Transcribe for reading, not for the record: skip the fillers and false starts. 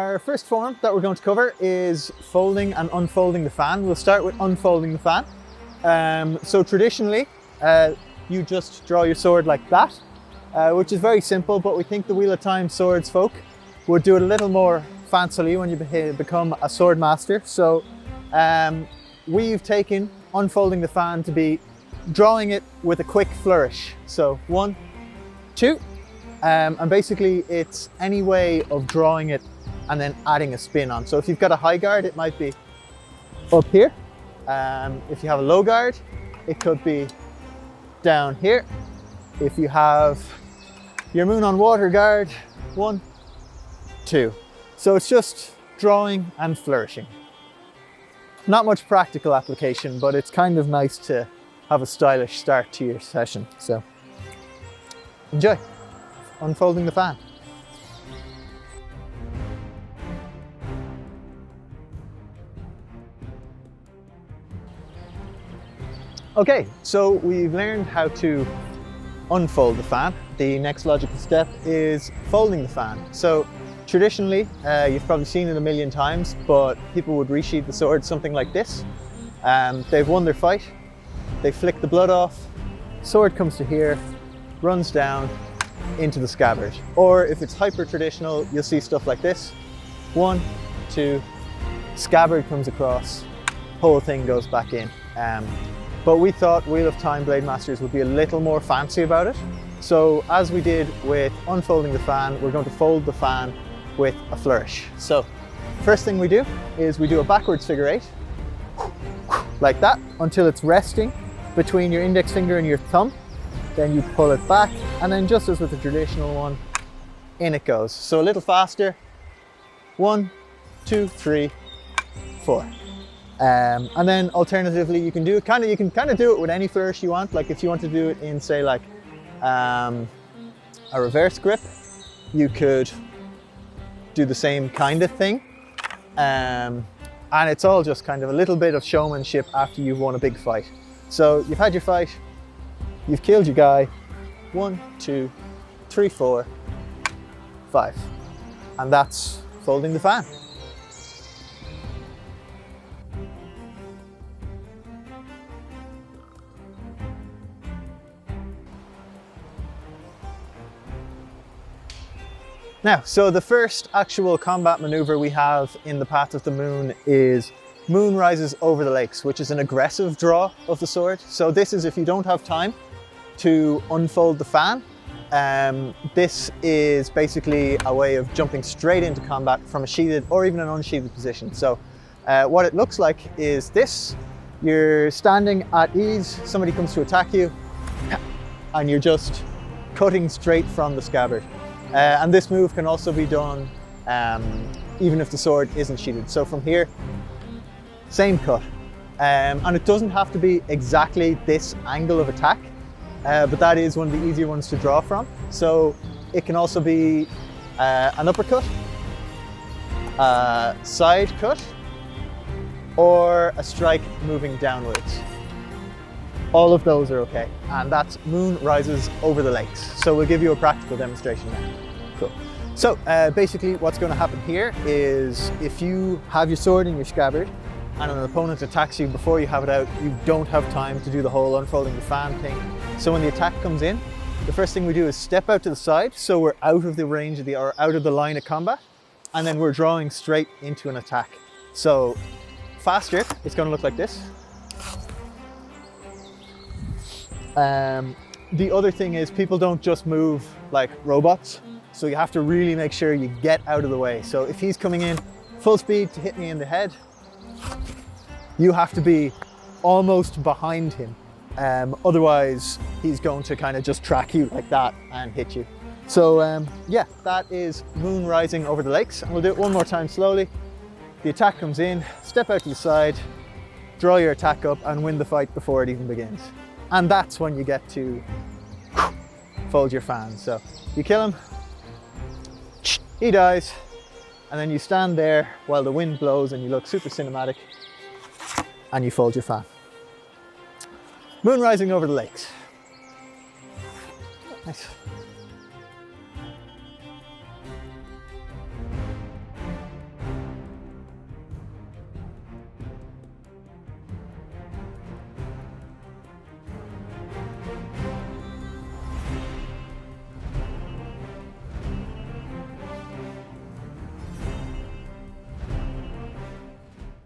our first form that we're going to cover is folding and unfolding the fan. We'll start with unfolding the fan. So traditionally, you just draw your sword like that, which is very simple, but we think the Wheel of Time swords folk would do it a little more fancily when you become a sword master. So we've taken unfolding the fan to be drawing it with a quick flourish. So 1, 2, and basically it's any way of drawing it and then adding a spin on. So if you've got a high guard, it might be up here. If you have a low guard, it could be down here. If you have your moon on water guard, 1, 2. So it's just drawing and flourishing. Not much practical application, but it's kind of nice to have a stylish start to your session. So enjoy unfolding the fan. Okay, so we've learned how to unfold the fan. The next logical step is folding the fan. So traditionally, you've probably seen it a million times, but people would resheathe the sword something like this. They've won their fight, they flick the blood off, sword comes to here, runs down into the scabbard. Or if it's hyper traditional, you'll see stuff like this. 1, 2, scabbard comes across, whole thing goes back in. But we thought Wheel of Time Blade Masters would be a little more fancy about it. So as we did with unfolding the fan, we're going to fold the fan with a flourish. So first thing we do is we do a backwards figure 8, like that, until it's resting between your index finger and your thumb. Then you pull it back, and then just as with the traditional one, in it goes. So a little faster. 1, 2, 3, 4. And then alternatively, you can kind of do it with any flourish you want. Like if you want to do it in, say, like a reverse grip, you could do the same kind of thing. And it's all just kind of a little bit of showmanship after you've won a big fight. So you've had your fight, you've killed your guy. 1, 2, 3, 4, 5. And that's folding the fan. Now, so the first actual combat maneuver we have in the Path of the Moon is Moon Rises Over the Lakes, which is an aggressive draw of the sword. So this is if you don't have time to unfold the fan. This is basically a way of jumping straight into combat from a sheathed or even an unsheathed position. So what it looks like is this. You're standing at ease, somebody comes to attack you, and you're just cutting straight from the scabbard. And this move can also be done even if the sword isn't sheathed. So from here, same cut. And it doesn't have to be exactly this angle of attack, but that is one of the easier ones to draw from. So it can also be an uppercut, a side cut, or a strike moving downwards. All of those are okay. And that's Moon Rises Over the Lakes. So we'll give you a practical demonstration now. Cool. So basically what's going to happen here is if you have your sword in your scabbard and an opponent attacks you before you have it out, you don't have time to do the whole unfolding the fan thing. So when the attack comes in, the first thing we do is step out to the side, so we're out of the range of or out of the line of combat, and then we're drawing straight into an attack. So faster, it's going to look like this. The other thing is people don't just move like robots, so you have to really make sure you get out of the way. So if he's coming in full speed to hit me in the head, you have to be almost behind him. Otherwise, he's going to kind of just track you like that and hit you. So yeah, that is Moon Rising Over the Lakes. And we'll do it one more time slowly. The attack comes in, step out to the side, draw your attack up and win the fight before it even begins. And that's when you get to fold your fan. So you kill him, he dies, and then you stand there while the wind blows and you look super cinematic and you fold your fan. Moon Rising Over the Lakes. Nice.